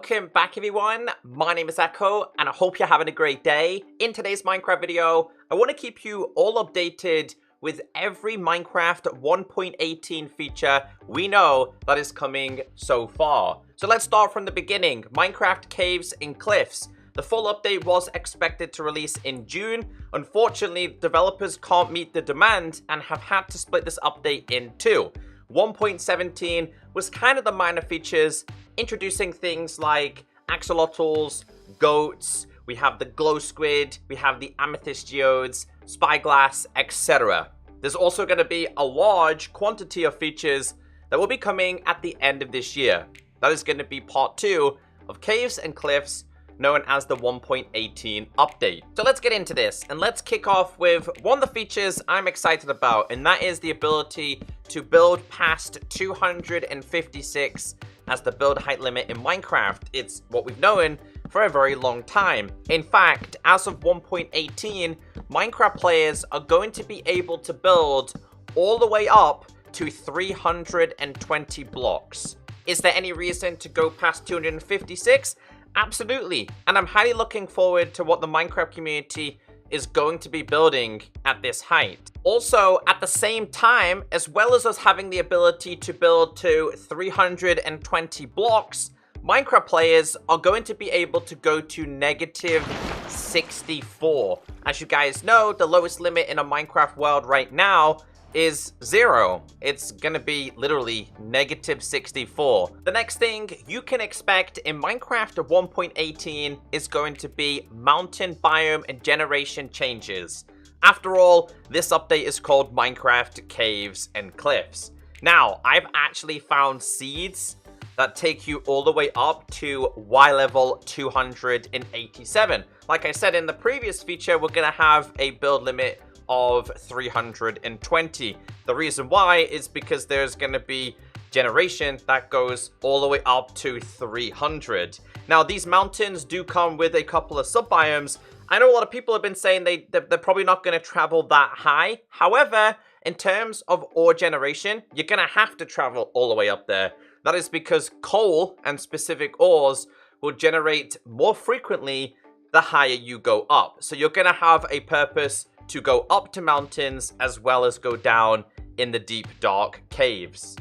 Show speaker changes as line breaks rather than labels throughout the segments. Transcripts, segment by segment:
Welcome back everyone, my name is Echo and I hope you're having a great day. In today's Minecraft video, I want to keep you all updated with every Minecraft 1.18 feature we know that is coming so far. So let's start from the beginning. Minecraft Caves and Cliffs. The full update was expected to release in June. Unfortunately, developers can't meet the demand and have had to split this update in two. 1.17 was kind of the minor features, introducing things like axolotls, goats, we have the glow squid, we have the amethyst geodes, spyglass, etc. There's also going to be a large quantity of features that will be coming at the end of this year. That is going to be part 2 of Caves and Cliffs, known as the 1.18 update. So let's get into this and let's kick off with one of the features I'm excited about, and that is the ability to build past 256 as the build height limit in Minecraft. It's what we've known for a very long time. In fact, as of 1.18, Minecraft players are going to be able to build all the way up to 320 blocks. Is there any reason to go past 256? Absolutely, and I'm highly looking forward to what the Minecraft community is going to be building at this height. Also, at the same time, as well as us having the ability to build to 320 blocks, Minecraft players are going to be able to go to negative 64. As you guys know, the lowest limit in a Minecraft world right now is 0. It's gonna be literally negative 64. The next thing you can expect in Minecraft 1.18 is going to be mountain biome and generation changes. After all, this update is called Minecraft Caves and Cliffs. Now, I've actually found seeds that take you all the way up to Y level 287. Like I said in the previous feature, we're gonna have a build limit of 320. The reason why is because there's going to be generation that goes all the way up to 300. Now, these mountains do come with a couple of sub-biomes. I know a lot of people have been saying they're probably not going to travel that high. However, in terms of ore generation, you're going to have to travel all the way up there. That is because coal and specific ores will generate more frequently the higher you go up. So you're going to have a purpose to go up to mountains as well as go down in the deep dark caves.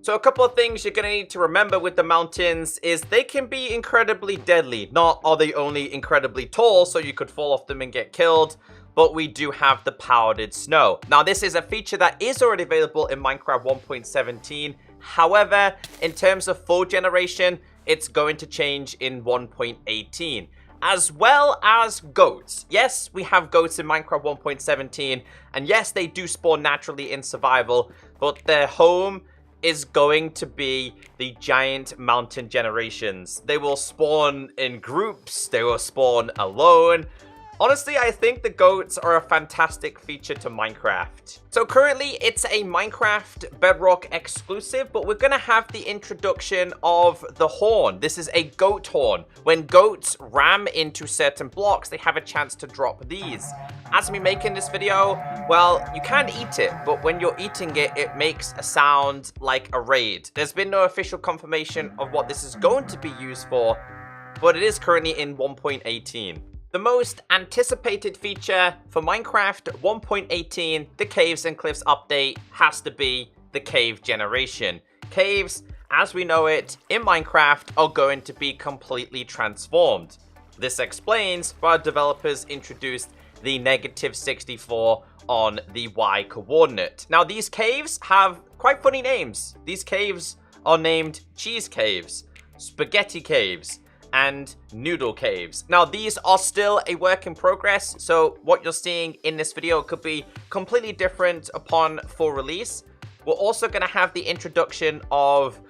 So a couple of things you're going to need to remember with the mountains is they can be incredibly deadly. Not are they only incredibly tall so you could fall off them and get killed, but we do have the powdered snow. Now this is a feature that is already available in Minecraft 1.17. However, in terms of full generation, it's going to change in 1.18. As well as goats. Yes, we have goats in Minecraft 1.17, and yes, they do spawn naturally in survival, but their home is going to be the giant mountain generations. They will spawn in groups, they will spawn alone. Honestly, I think the goats are a fantastic feature to Minecraft. So currently, it's a Minecraft Bedrock exclusive, but we're gonna have the introduction of the horn. This is a goat horn. When goats ram into certain blocks, they have a chance to drop these. As we make in this video, well, you can eat it, but when you're eating it, it makes a sound like a raid. There's been no official confirmation of what this is going to be used for, but it is currently in 1.18. The most anticipated feature for Minecraft 1.18, the Caves and Cliffs update, has to be the cave generation. Caves, as we know it in Minecraft, are going to be completely transformed. This explains why developers introduced the negative 64 on the Y coordinate. Now, these caves have quite funny names. These caves are named Cheese Caves, Spaghetti Caves, and Noodle Caves. Now, these are still a work in progress, so what you're seeing in this video could be completely different upon full release. We're also going to have the introduction of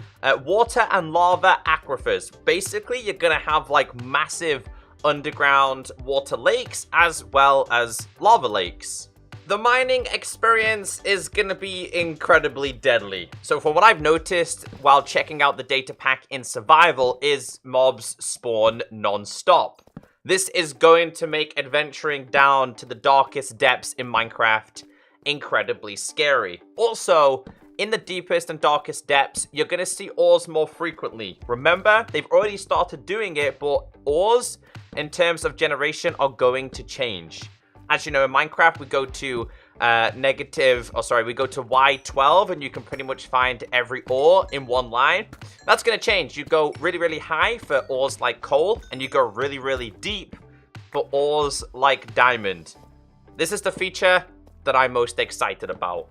water and lava aquifers. Basically, you're going to have like massive underground water lakes as well as lava lakes. The mining experience is going to be incredibly deadly. So from what I've noticed while checking out the data pack in survival is mobs spawn non-stop. This is going to make adventuring down to the darkest depths in Minecraft incredibly scary. Also, in the deepest and darkest depths, you're going to see ores more frequently. Remember, they've already started doing it, but ores, in terms of generation, are going to change. As you know, in Minecraft, we go to we go to Y12, and you can pretty much find every ore in one line. That's going to change. You go really, really high for ores like coal, and you go really, really deep for ores like diamond. This is the feature that I'm most excited about.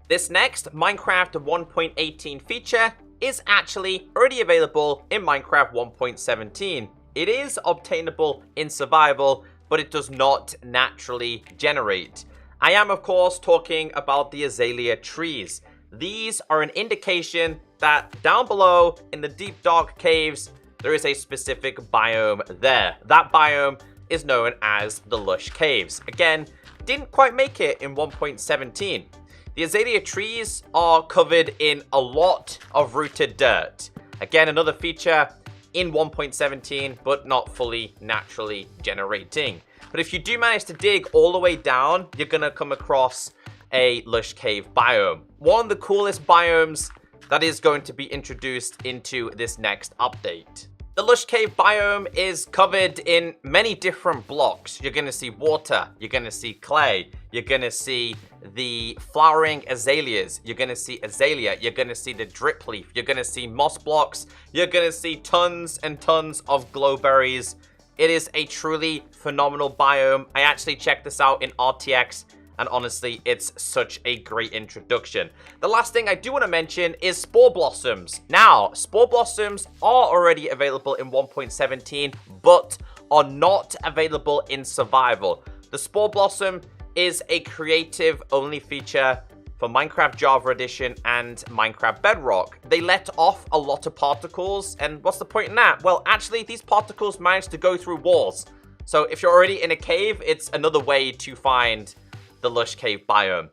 This next Minecraft 1.18 feature is actually already available in Minecraft 1.17. It is obtainable in survival, but it does not naturally generate. I am, of course, talking about the azalea trees. These are an indication that down below in the deep dark caves, there is a specific biome there. That biome is known as the Lush Caves. Again, didn't quite make it in 1.17. The azalea trees are covered in a lot of rooted dirt. Again, another feature in 1.17, but not fully naturally generating. But if you do manage to dig all the way down, you're going to come across a Lush Cave biome. One of the coolest biomes that is going to be introduced into this next update. The Lush Cave biome is covered in many different blocks. You're going to see water, you're going to see clay, you're going to see the flowering azaleas, you're going to see azalea, you're going to see the drip leaf, you're going to see moss blocks, you're going to see tons and tons of glowberries. It is a truly phenomenal biome. I actually checked this out in RTX, and honestly, it's such a great introduction. The last thing I do want to mention is spore blossoms. Now, spore blossoms are already available in 1.17, but are not available in survival. The spore blossom is a creative-only feature for Minecraft Java Edition and Minecraft Bedrock. They let off a lot of particles, and what's the point in that? Well, actually, these particles manage to go through walls. So if you're already in a cave, it's another way to find the Lush Cave biome.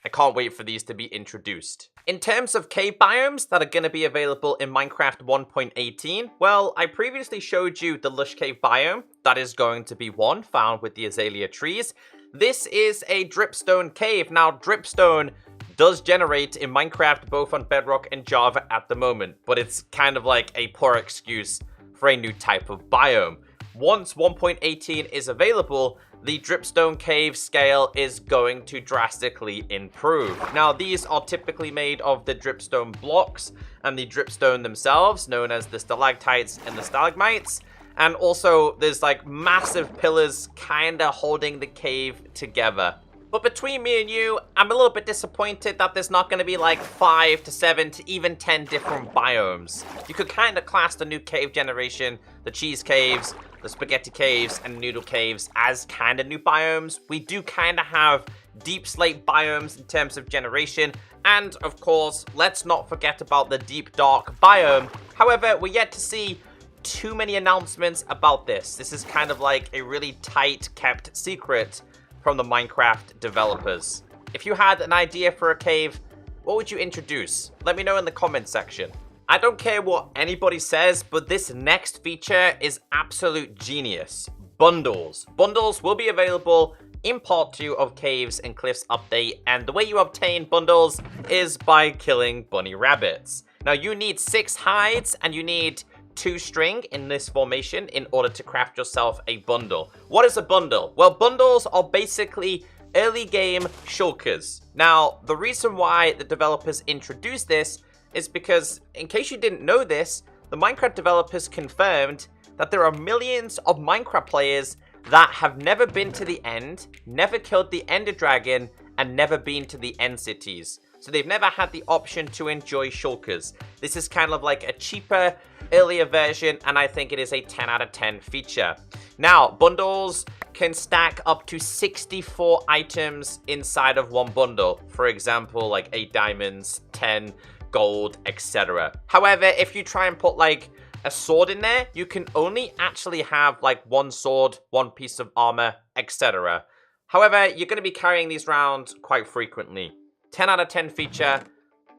I can't wait for these to be introduced. In terms of cave biomes that are going to be available in Minecraft 1.18, well, I previously showed you the Lush Cave biome. That is going to be one found with the azalea trees. This is a dripstone cave. Now, dripstone does generate in Minecraft both on Bedrock and Java at the moment, but it's kind of like a poor excuse for a new type of biome. Once 1.18 is available, the dripstone cave scale is going to drastically improve. Now, these are typically made of the dripstone blocks and the dripstone themselves, known as the stalactites and the stalagmites. And also, there's like massive pillars kind of holding the cave together. But between me and you, I'm a little bit disappointed that there's not going to be like 5 to 7 to even 10 different biomes. You could kind of class the new cave generation, the cheese caves, the spaghetti caves, and noodle caves as kind of new biomes. We do kind of have deep slate biomes in terms of generation. And of course, let's not forget about the deep dark biome. However, we're yet to see too many announcements about this. This is kind of like a really tight kept secret from the Minecraft developers. If you had an idea for a cave, what would you introduce? Let me know in the comment section. I don't care what anybody says, but this next feature is absolute genius. Bundles. Bundles will be available in part 2 of Caves and Cliffs update, and the way you obtain bundles is by killing bunny rabbits. Now, you need 6 hides and you need 2 string in this formation in order to craft yourself a bundle. What is a bundle? Well, bundles are basically early game shulkers. Now, the reason why the developers introduced this is because, in case you didn't know this, the Minecraft developers confirmed that there are millions of Minecraft players that have never been to the end, never killed the Ender Dragon, and never been to the end cities. So they've never had the option to enjoy shulkers. This is kind of like a cheaper, earlier version, and I think it is a 10 out of 10 feature. Now, bundles can stack up to 64 items inside of one bundle. For example, like 8 diamonds, 10 gold, etc. However, if you try and put like a sword in there, you can only actually have like 1 sword, 1 piece of armor, etc. However, you're going to be carrying these around quite frequently. 10 out of 10 feature.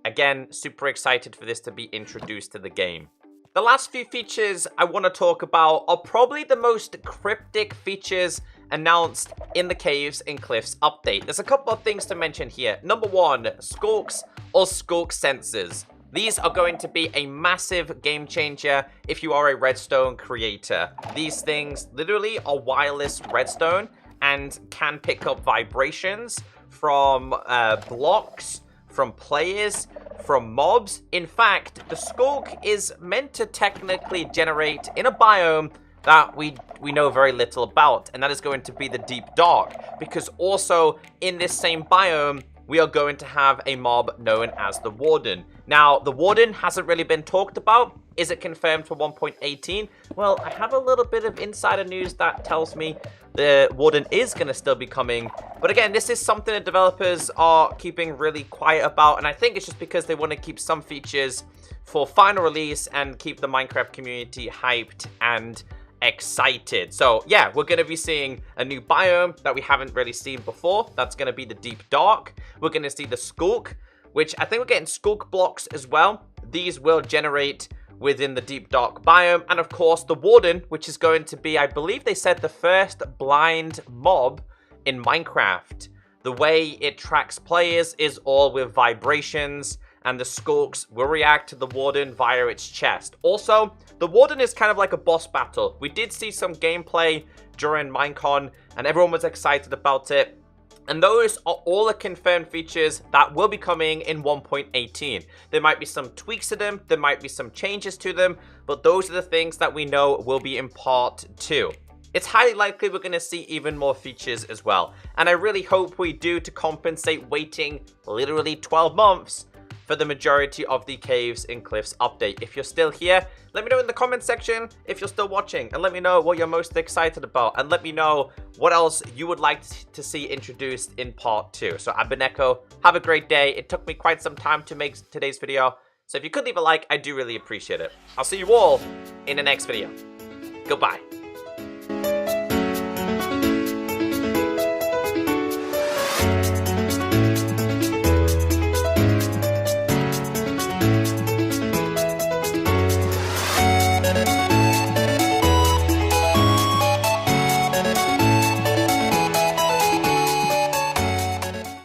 Again, super excited for this to be introduced to the game. The last few features I want to talk about are probably the most cryptic features announced in the Caves and Cliffs update. There's a couple of things to mention here. Number one, Skulks or Skulk sensors. These are going to be a massive game changer if you are a redstone creator. These things literally are wireless redstone and can pick up vibrations from blocks, from players, from mobs. In fact, the Skulk is meant to technically generate in a biome that we know very little about, and that is going to be the Deep Dark, because also in this same biome, we are going to have a mob known as the Warden. Now, the Warden hasn't really been talked about. Is it confirmed for 1.18? Well, I have a little bit of insider news that tells me the Warden is going to still be coming. But again, this is something that developers are keeping really quiet about, and I think it's just because they want to keep some features for final release and keep the Minecraft community hyped and excited. So yeah, we're going to be seeing a new biome that we haven't really seen before. That's going to be the Deep Dark. We're going to see the Skulk, which I think we're getting Skulk blocks as well. These will generate within the Deep Dark biome. And of course, the Warden, which is going to be, I believe they said, the first blind mob in Minecraft. The way it tracks players is all with vibrations, and the Skulks will react to the Warden via its chest. Also, the Warden is kind of like a boss battle. We did see some gameplay during Minecon, and everyone was excited about it. And those are all the confirmed features that will be coming in 1.18. There might be some tweaks to them, there might be some changes to them, but those are the things that we know will be in part 2. It's highly likely we're going to see even more features as well. And I really hope we do, to compensate waiting literally 12 months for the majority of the Caves and Cliffs update. If you're still here, let me know in the comment section if you're still watching, and let me know what you're most excited about, and let me know what else you would like to see introduced in part 2. So I've been Echo. Have a great day. It took me quite some time to make today's video, so if you could leave a like, I do really appreciate it. I'll see you all in the next video. Goodbye.